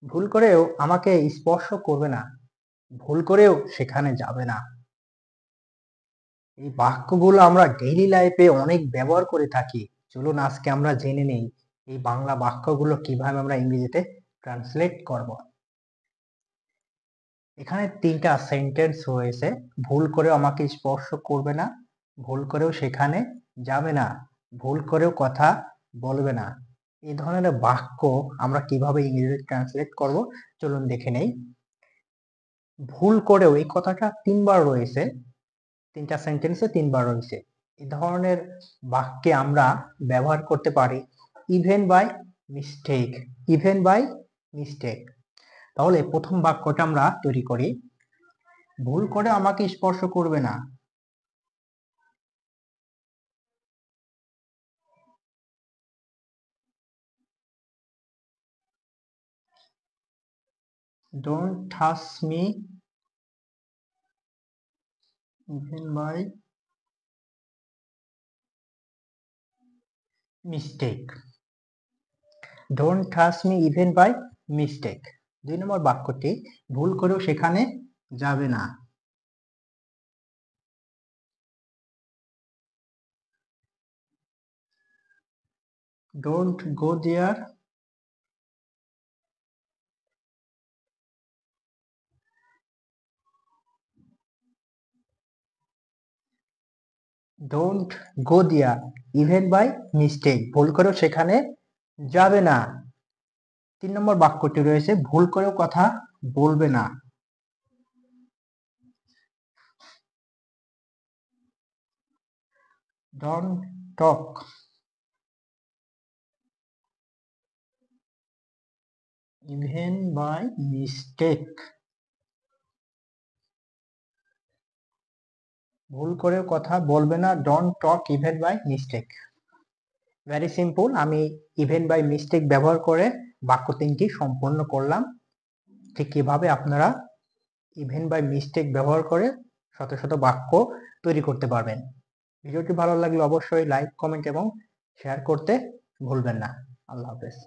ভুল করেও আমাকে স্পর্শ করবে না, ভুল করেও সেখানে যাবে না। এই বাক্যগুলো আমরা ডেইলি লাইফে অনেক ব্যবহার করে থাকি। চলুন আজকে আমরা জেনে নেই এই বাংলা বাক্যগুলো কিভাবে আমরা ইংরেজিতে ট্রান্সলেট করব। এখানে ৩টা সেন্টেন্স রয়েছে। ভুল করেও আমাকে স্পর্শ করবে না, ভুল করেও সেখানে যাবে না, ভুল করেও কথা বলবে না। এই ধরনের বাক্য আমরা কিভাবে ইংরেজিতে ট্রান্সলেট করব চলুন দেখে নেই। ভুল করেও এই কথাটা ৩ বার রয়েছে। ৩টা সেন্টেন্সে ৩ বার রয়েছে। এই ধরনের বাক্যে আমরা ব্যবহার করতে পারি even by mistake, even by mistake. তাহলে প্রথম বাক্যটা আমরা তৈরি করি, ভুল করে আমাকে স্পর্শ করবে না। Don't touch me even by mistake, don't touch me even by mistake. ২ number বাক্যটি, ভুল করেও সেখানে যাবে না। Don't go there don't go there even by mistake, ভুল করেও সেখানে যাবে না। ৩ নম্বর বাক্যটি রয়েছে, ভুল করেও কথা বলবে না। Don't talk even by mistake, ভুল করেও কথা বলবে না। Don't talk even by mistake. Very simple, আমি ইভেন বাই মিস্টেক ব্যবহার করে বাক্য ৩টি সম্পূর্ণ করলাম। ঠিক কিভাবে আপনারা ইভেন বাই মিস্টেক ব্যবহার করে শত শত বাক্য তৈরি করতে পারবেন। ভিডিওটি ভালো লাগলে অবশ্যই লাইক, কমেন্ট এবং শেয়ার করতে ভুলবেন না। আল্লাহ হাফেজ।